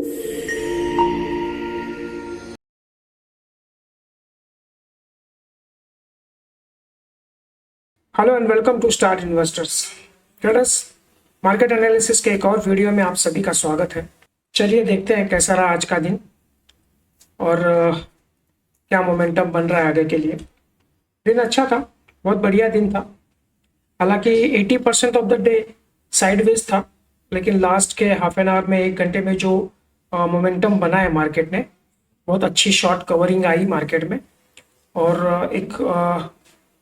Hello and welcome to star investors traders. Market analysis के एक और वीडियो में आप सभी का स्वागत है। चलिए देखते हैं कैसा रहा आज का दिन और क्या मोमेंटम बन रहा है आगे के लिए। दिन अच्छा था, बहुत बढ़िया दिन था। हालांकि 80% ऑफ द डे साइडवेज था, लेकिन लास्ट के हाफ एन आवर में, एक घंटे में जो मोमेंटम बना है मार्केट ने, बहुत अच्छी शॉर्ट कवरिंग आई मार्केट में और एक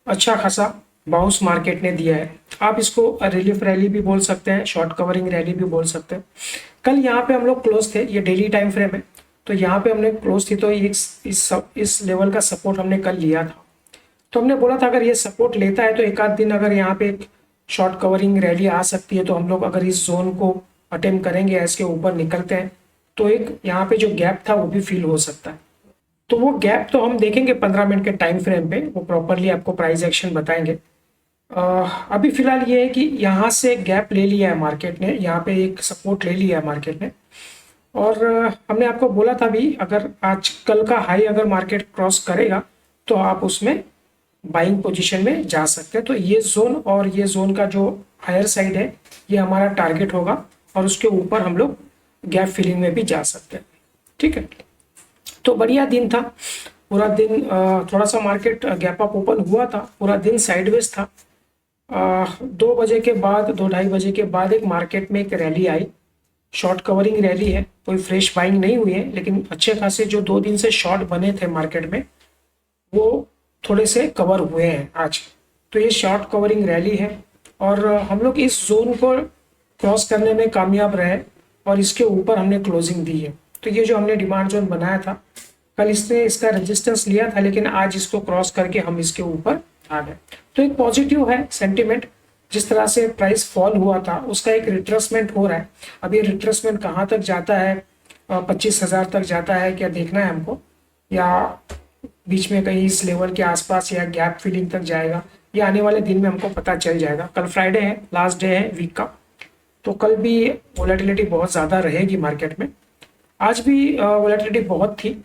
अच्छा खासा बाउंस मार्केट ने दिया है। आप इसको रिलीफ रैली भी बोल सकते हैं, शॉर्ट कवरिंग रैली भी बोल सकते हैं। कल यहाँ पे हम लोग क्लोज थे, ये डेली टाइम फ्रेम है, तो यहाँ पे हमने क्लोज थी तो इस लेवल का सपोर्ट हमने कल लिया था। तो हमने बोला था अगर ये सपोर्ट लेता है तो एक आध दिन अगर यहाँ पे एक शॉर्ट कवरिंग रैली आ सकती है, तो हम लोग अगर इस जोन को अटेम्प्ट करेंगे, इसके ऊपर निकलते हैं, तो एक यहाँ पे जो गैप था वो भी फील हो सकता है। तो वो गैप तो हम देखेंगे 15 मिनट के टाइम फ्रेम पे, वो प्रॉपरली आपको प्राइस एक्शन बताएंगे। अभी फिलहाल ये है कि यहाँ से गैप ले लिया है मार्केट ने, यहाँ पे एक सपोर्ट ले लिया है मार्केट ने। और हमने आपको बोला था भी, अगर आज कल का हाई अगर मार्केट क्रॉस करेगा तो आप उसमें बाइंग पोजीशन में जा सकते हैं। तो ये जोन और ये जोन का जो हायर साइड है, ये हमारा टारगेट होगा और उसके ऊपर हम लोग गैप फिलिंग में भी जा सकते हैं। ठीक है, तो बढ़िया दिन था पूरा दिन। थोड़ा सा मार्केट गैप अप ओपन हुआ था, पूरा दिन साइडवेज था। 2 बजे के बाद, 2-2:30 के बाद एक मार्केट में एक रैली आई, शॉर्ट कवरिंग रैली है, कोई फ्रेश बाइंग नहीं हुई है, लेकिन अच्छे खासे जो 2 दिन से शॉर्ट बने थे मार्केट में, वो थोड़े से कवर हुए हैं आज। तो ये शॉर्ट कवरिंग रैली है और हम लोग इस जोन को क्रॉस करने में कामयाब रहे और इसके ऊपर हमने क्लोजिंग दी है। तो ये जो हमने डिमांड जोन बनाया था, कल इसने इसका रेजिस्टेंस लिया था, लेकिन आज इसको क्रॉस करके हम इसके ऊपर आ गए। तो एक पॉजिटिव है सेंटिमेंट। जिस तरह से प्राइस फॉल हुआ था उसका एक रिट्रेसमेंट हो रहा है। अब ये रिट्रेसमेंट कहाँ तक जाता है, 25,000 तक जाता है क्या, देखना है हमको, या बीच में कहीं इस लेवल के आसपास या गैप फिलिंग तक जाएगा, ये आने वाले दिन में हमको पता चल जाएगा। कल फ्राइडे है, लास्ट डे है वीक का, तो कल भी वोलेटिलिटी बहुत ज़्यादा रहेगी मार्केट में। आज भी वोलेटिलिटी बहुत थी।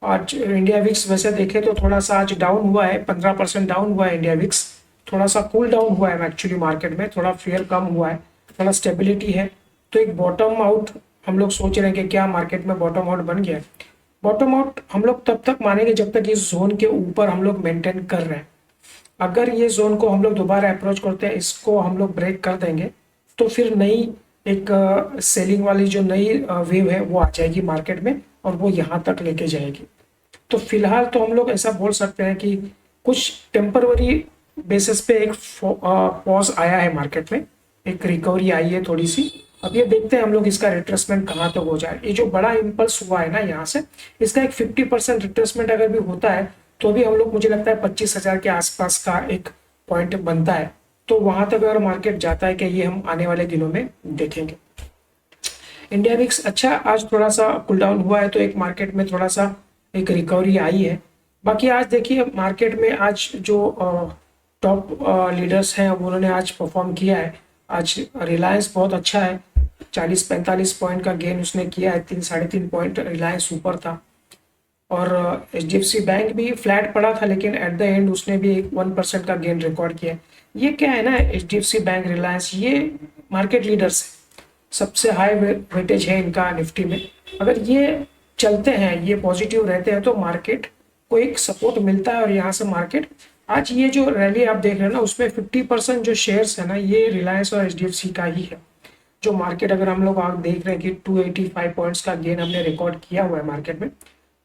आज इंडिया विक्स वैसे देखें तो थोड़ा सा आज डाउन हुआ है, 15% डाउन हुआ है इंडिया विक्स। थोड़ा सा कूल डाउन हुआ है एक्चुअली मार्केट में, थोड़ा फेयर कम हुआ है, थोड़ा स्टेबिलिटी है। तो एक बॉटम आउट हम लोग सोच रहे हैं कि क्या मार्केट में बॉटम आउट बन गया है। बॉटम आउट हम लोग तब तक मानेंगे जब तक इस जोन के ऊपर हम लोग मेंटेन कर रहे हैं। अगर ये जोन को हम लोग दोबारा अप्रोच करते हैं, इसको हम लोग ब्रेक कर देंगे, तो फिर नई एक सेलिंग वाली जो नई वेव है वो आ जाएगी मार्केट में और वो यहाँ तक लेके जाएगी। तो फिलहाल तो हम लोग ऐसा बोल सकते हैं कि कुछ टेम्पररी बेसिस पे एक पॉज आया है मार्केट में, एक रिकवरी आई है थोड़ी सी। अब ये देखते हैं हम लोग इसका रिट्रेसमेंट कहाँ तक हो जाए। ये जो बड़ा इम्पल्स हुआ है ना यहाँ से, इसका एक 50% रिट्रेसमेंट अगर भी होता है तो भी हम लोग, मुझे लगता है 25,000 के आसपास का एक पॉइंट बनता है। तो वहां तक अगर मार्केट जाता है कि ये हम आने वाले दिनों में देखेंगे। इंडिया विक्स अच्छा आज थोड़ा सा कूल डाउन हुआ है, तो एक मार्केट में थोड़ा सा एक रिकवरी आई है। बाकी आज देखिए मार्केट में आज जो टॉप लीडर्स हैं उन्होंने आज परफॉर्म किया है। आज रिलायंस बहुत अच्छा है, 40-45 पॉइंट का गेन उसने किया है, 3-3.5 पॉइंट रिलायंस ऊपर था। और HDFC बैंक भी फ्लैट पड़ा था, लेकिन एट द एंड उसने भी एक 1% का गेन रिकॉर्ड किया है। ये क्या है ना, HDFC बैंक, रिलायंस, ये मार्केट लीडर्स है, सबसे हाई वेटेज है इनका निफ्टी में। अगर ये चलते हैं, ये पॉजिटिव रहते हैं, तो मार्केट को एक सपोर्ट मिलता है और यहाँ से मार्केट, आज ये जो रैली आप देख रहे हैं ना, उसमें 50% जो शेयर्स है ना, ये रिलायंस और HDFC का ही है। जो मार्केट अगर हम लोग आप देख रहे हैं कि 285 पॉइंट्स का गेन हमने रिकॉर्ड किया हुआ है मार्केट में,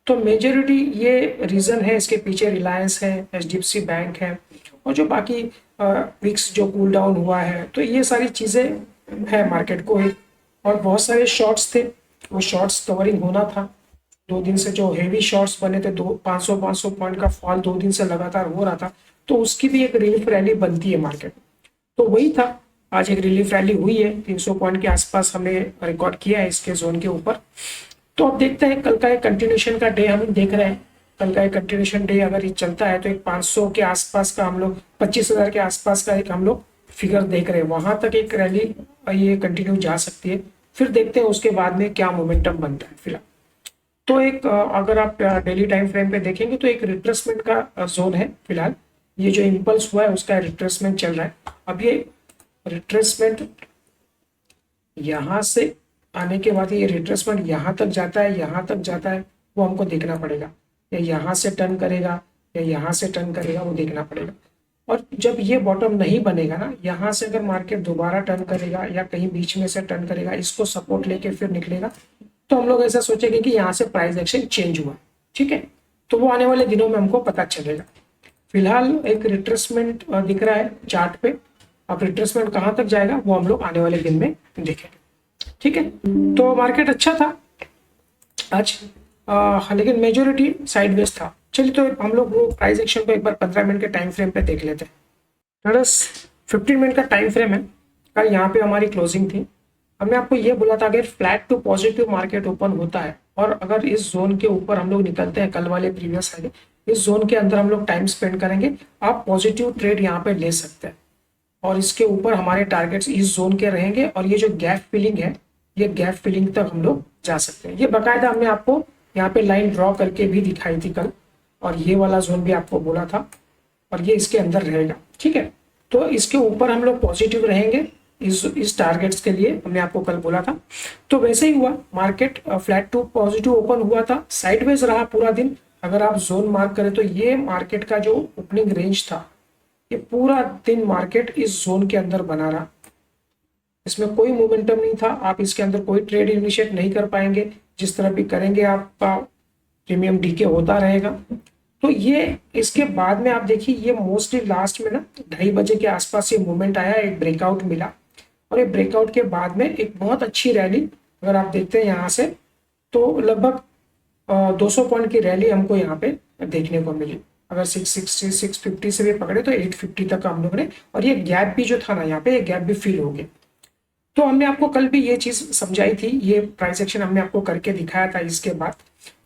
तो मेजोरिटी ये रीजन है इसके पीछे, रिलायंस है, HDFC बैंक है, और जो बाकी विक्स जो कूल डाउन हुआ है, तो ये सारी चीजें है मार्केट को एक। और बहुत सारे शॉर्ट्स थे, वो शॉर्ट्स कवरिंग होना था। 2 दिन से जो हेवी शॉर्ट्स बने थे, 500 पॉइंट का फॉल 2 दिन से लगातार हो रहा था, तो उसकी भी एक रिलीफ रैली बनती है मार्केट। तो वही था, आज एक रिलीफ रैली हुई है, 300 पॉइंट के आसपास हमने रिकॉर्ड किया है इसके जोन के ऊपर। तो अब देखते हैं, कल का एक कंटिन्यूशन का डे हम देख रहे हैं। कल का एक कंटिन्यूशन डे अगर ये चलता है तो एक 500 के आसपास का हम लोग, 25,000 के आसपास का एक हम लोग फिगर देख रहे हैं, वहां तक एक रैली ये कंटिन्यू जा सकती है। फिर देखते हैं उसके बाद में क्या मोमेंटम बनता है फिलहाल। तो एक अगर आप डेली टाइम फ्रेम पे देखेंगे तो एक रिट्रेसमेंट का जोन है फिलहाल। ये जो इम्पल्स हुआ है उसका रिट्रेसमेंट चल रहा है। अब ये रिट्रेसमेंट यहाँ से आने के बाद ये रिट्रेसमेंट यहाँ तक जाता है, यहाँ तक जाता है, वो हमको देखना पड़ेगा। या यहाँ से टर्न करेगा या यहाँ से टर्न करेगा, वो देखना पड़ेगा। और जब ये बॉटम नहीं बनेगा ना, यहाँ से अगर मार्केट दोबारा टर्न करेगा या कहीं बीच में से टर्न करेगा, इसको सपोर्ट लेके फिर निकलेगा, तो हम लोग ऐसा सोचेंगे कि यहाँ से प्राइस एक्शन चेंज हुआ। ठीक है, तो वो आने वाले दिनों में हमको पता चलेगा। फिलहाल एक रिट्रेसमेंट दिख रहा है चार्ट पे। अब रिट्रेसमेंट कहाँ तक जाएगा वो हम लोग आने वाले दिन में देखेंगे। ठीक है, तो मार्केट अच्छा था आज, लेकिन मेजोरिटी साइडवेज था। चलिए तो हम लोग वो प्राइस एक्शन को एक बार 15 मिनट के टाइम फ्रेम पे देख लेते हैं। 15 मिनट का टाइम फ्रेम है। कल यहाँ पे हमारी क्लोजिंग थी। हमने आपको ये बोला था अगर flat to positive market open होता है और अगर इस जोन के ऊपर हम लोग निकलते हैं, कल वाले प्रीवियस आगे इस जोन के अंदर हम लोग टाइम स्पेंड करेंगे, आप पॉजिटिव ट्रेड यहाँ पे ले सकते हैं। और इसके ऊपर हमारे टारगेट्स इस जोन के रहेंगे और ये जो गैप फिलिंग है, ये गैप फिलिंग तक हम लोग जा सकते हैं। ये बाकायदा हमने आपको यहाँ पे लाइन ड्रॉ करके भी दिखाई थी कल, और ये वाला जोन भी आपको बोला था, और ये इसके अंदर रहेगा। ठीक है, तो इसके ऊपर हम लोग पॉजिटिव रहेंगे इस टारगेट्स के लिए, हमने आपको कल बोला था। तो वैसे ही हुआ, market flat to positive open हुआ था, साइडवेज रहा पूरा दिन। अगर आप जोन मार्क करें तो ये मार्केट का जो ओपनिंग रेंज था, ये पूरा दिन मार्केट इस जोन के अंदर बना रहा। इसमें कोई मोमेंटम नहीं था, आप इसके अंदर कोई ट्रेड इनिशिएट नहीं कर पाएंगे। जिस तरह भी करेंगे आपका प्रीमियम डीके होता रहेगा। तो ये इसके बाद में आप देखिए, ये मोस्टली लास्ट में ना 2:30 बजे के आसपास ये मूवमेंट आया, एक ब्रेकआउट मिला, और ये ब्रेकआउट के बाद में एक बहुत अच्छी रैली, अगर आप देखते हैं यहाँ से, तो लगभग 200 पॉइंट की रैली हमको यहाँ पे देखने को मिली। अगर 660 650 से भी पकड़े तो 850 तक हम लोग ने, और ये गैप भी जो था ना यहाँ पे, ये गैप भी फिल हो गया। तो हमने आपको कल भी ये चीज समझाई थी, ये प्राइस एक्शन हमने आपको करके दिखाया था इसके बाद।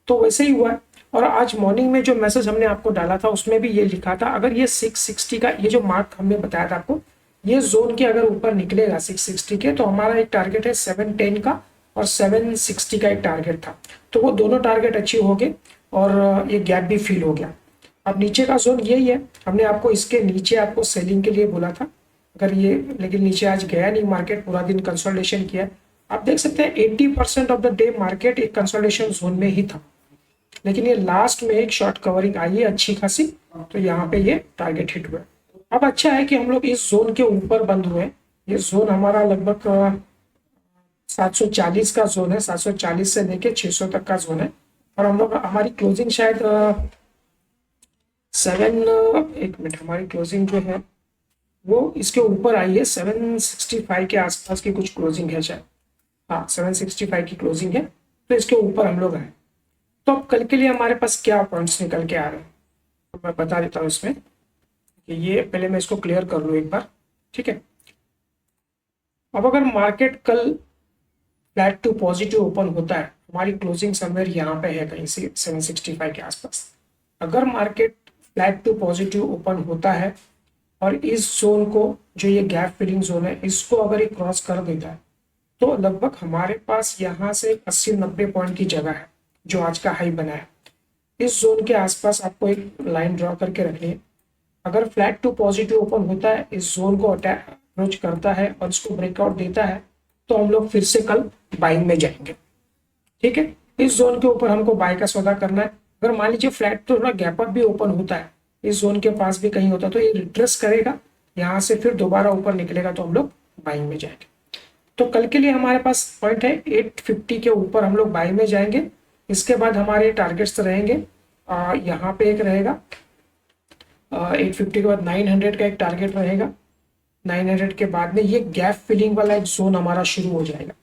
तो वैसे ही हुआ है। और आज मॉर्निंग में जो मैसेज हमने आपको डाला था उसमें भी ये लिखा था, अगर ये 660 का ये जो मार्क हमने बताया था आपको, ये जोन के अगर ऊपर निकलेगा 660 के, तो हमारा एक टारगेट है 710 का और 760 का एक टारगेट था। तो वो दोनों टारगेट अचीव हो गए और ये गैप भी फिल हो गया। अब नीचे का जोन यही है, हमने आपको इसके नीचे आपको सेलिंग के लिए बोला था। अगर ये, लेकिन नीचे आज गया नहीं, मार्केट पूरा दिन कंसोलिडेशन किया। आप देख सकते हैं 80% ऑफ द डे मार्केट एक कंसोलिडेशन जोन में ही था, लेकिन ये लास्ट में एक शॉर्ट कवरिंग आई है अच्छी खासी, तो यहाँ पे ये टारगेट हिट हुआ। अब अच्छा है कि हम लोग इस जोन के ऊपर बंद हुए। ये जोन हमारा लगभग 740 का जोन है, 740 से लेके 600 तक का जोन है। और हम लोग, हमारी क्लोजिंग शायद एक मिनट, हमारी क्लोजिंग जो है वो इसके ऊपर आई है, 765 के आसपास की कुछ क्लोजिंग है शायद। हाँ, 765 की क्लोजिंग है, तो इसके ऊपर हम लोग आए। तो अब कल के लिए हमारे पास क्या पॉइंट्स निकल के आ रहे हैं, तो मैं बता देता हूँ इसमें कि ये पहले मैं इसको क्लियर कर लूँ एक बार। ठीक है, अब अगर मार्केट कल फ्लैट टू पॉजिटिव ओपन होता है, हमारी क्लोजिंग समवेयर यहाँ पे है कहीं से 765 के आसपास। अगर market flat to positive open होता है और इस जोन को, जो ये गैप फिलिंग जोन है, इसको अगर ये क्रॉस कर देता है, तो लगभग हमारे पास यहाँ से 80-90 पॉइंट की जगह है जो आज का हाई बना है। इस जोन के आसपास आपको एक लाइन ड्रॉ करके रखनी है। अगर फ्लैट टू पॉजिटिव ओपन होता है, इस जोन को अप्रोच करता है और इसको ब्रेकआउट देता है, तो हम लोग फिर से कल बाइंग में जाएंगे। ठीक है, इस जोन के ऊपर हमको बाय का सौदा करना है। अगर मान लीजिए फ्लैट थोड़ा गैप अप भी ओपन होता है, इस जोन के पास भी कहीं होता है, तो ये रिट्रेस करेगा, यहाँ से फिर दोबारा ऊपर निकलेगा, तो हम लोग बाइंग में जाएंगे। तो कल के लिए हमारे पास पॉइंट है 850 के ऊपर हम लोग बाइंग में जाएंगे। इसके बाद हमारे टारगेट्स रहेंगे, यहाँ पे एक रहेगा 850 के बाद 900 का एक टारगेट रहेगा। 900 के बाद में ये गैप फिलिंग वाला एक जोन हमारा शुरू हो जाएगा।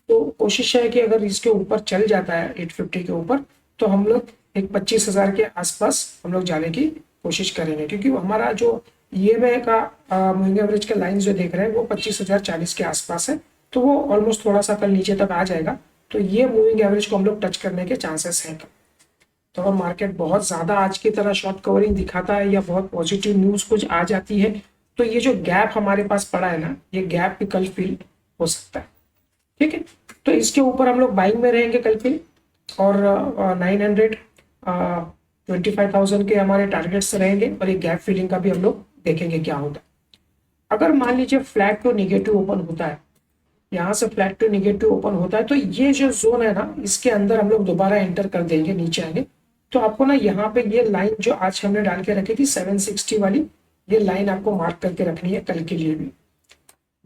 तो कोशिश है कि अगर इसके ऊपर चल जाता है 850 के ऊपर, तो हम लोग एक 25,000 के आसपास हम लोग जाने की कोशिश करेंगे, क्योंकि हमारा जो ईएमए का मूविंग एवरेज का लाइन जो देख रहे हैं वो 25,040 के आसपास है। तो वो ऑलमोस्ट थोड़ा सा कल नीचे तक आ जाएगा, तो ये मूविंग एवरेज को हम लोग टच करने के चांसेस हैं। तो अगर मार्केट बहुत ज़्यादा आज की तरह शॉर्ट कवरिंग दिखाता है या बहुत पॉजिटिव न्यूज़ कुछ आ जाती है, तो ये जो गैप हमारे पास पड़ा है ना, ये गैप भी कल फिल हो सकता है। ठीक है, तो इसके ऊपर हम लोग बाइंग में रहेंगे कल के लिए। और 925,000 के हमारे टारगेट्स रहेंगे और एक गैप फिलिंग का भी हम लोग देखेंगे क्या होता है। अगर मान लीजिए फ्लैट टू निगेटिव ओपन होता है, यहाँ से फ्लैट टू निगेटिव ओपन होता है, तो ये जो जोन है ना, इसके अंदर हम लोग दोबारा एंटर कर देंगे, नीचे आएंगे। तो आपको ना यहाँ पे ये लाइन जो आज हमने डाल के रखी थी 760 वाली, ये लाइन आपको मार्क करके रखनी है कल के लिए भी।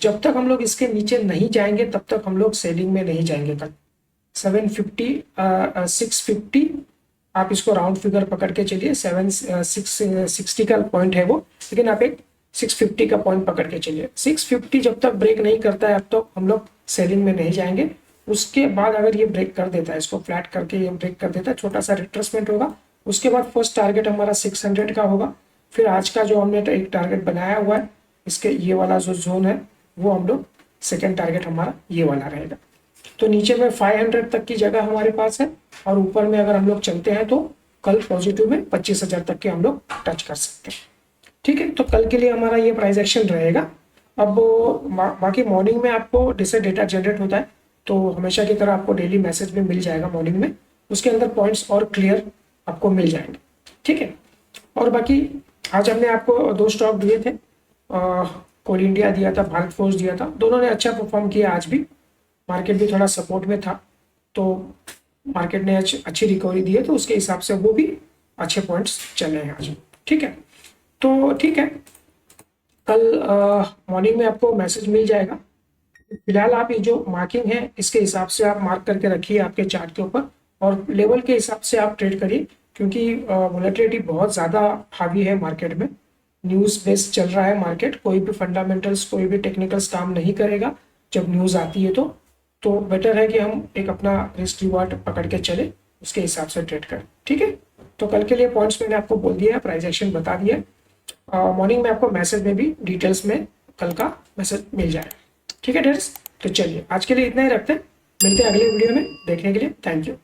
जब तक हम लोग इसके नीचे नहीं जाएंगे तब तक हम लोग सेलिंग में नहीं जाएंगे कल। 750 650 आप इसको राउंड फिगर पकड़ के चलिए, 660 का पॉइंट है वो, लेकिन आप एक 650 का पॉइंट पकड़ के चलिए। 650 जब तक ब्रेक नहीं करता है अब तो हम लोग सेलिंग में नहीं जाएंगे। उसके बाद अगर ये ब्रेक कर देता है, इसको फ्लैट करके ये ब्रेक कर देता है, छोटा सा रिट्रेसमेंट होगा, उसके बाद फर्स्ट टारगेट हमारा 600 का होगा। फिर आज का जो हमने एक टारगेट बनाया हुआ है, इसके ये वाला जो जोन है वो हम लोग सेकेंड टारगेट हमारा ये वाला रहेगा। तो नीचे में 500 तक की जगह हमारे पास है, और ऊपर में अगर हम लोग चलते हैं तो कल पॉजिटिव में 25,000 तक के हम लोग टच कर सकते हैं। ठीक है, तो कल के लिए हमारा ये प्राइस एक्शन रहेगा। अब बाकी मॉर्निंग में आपको जैसे डेटा जनरेट होता है तो हमेशा की तरह आपको डेली मैसेज में मिल जाएगा मॉर्निंग में, उसके अंदर पॉइंट्स और क्लियर आपको मिल जाएंगे। ठीक है, और बाकी आज हमने आपको 2 स्टॉक दिए थे, कोल इंडिया दिया था, भारत फोर्ज दिया था, दोनों ने अच्छा परफॉर्म किया। आज भी मार्केट भी थोड़ा सपोर्ट में था, तो मार्केट ने अच्छी रिकवरी दी है, तो उसके हिसाब से वो भी अच्छे पॉइंट्स चले हैं आज। ठीक है, तो ठीक है, कल मॉर्निंग में आपको मैसेज मिल जाएगा। फिलहाल आप ये जो मार्किंग है इसके हिसाब से आप मार्क करके रखिए आपके चार्ट के ऊपर, और लेवल के हिसाब से आप ट्रेड करिए, क्योंकि वोलेटिलिटी बहुत ज़्यादा हावी है मार्केट में। न्यूज़ बेस्ड चल रहा है मार्केट, कोई भी फंडामेंटल्स कोई भी टेक्निकल्स काम नहीं करेगा जब न्यूज़ आती है। तो बेटर है कि हम एक अपना रिस्क रिवार्ड पकड़ के चले, उसके हिसाब से ट्रेड करें। ठीक है, तो कल के लिए पॉइंट्स मैंने आपको बोल दिया है, प्राइस एक्शन बता दिया है। मॉर्निंग में आपको मैसेज में भी डिटेल्स में कल का मैसेज मिल जाएगा। ठीक है डेयर्स, तो चलिए आज के लिए इतना ही रखते हैं, मिलते हैं अगले वीडियो में। देखने के लिए थैंक यू।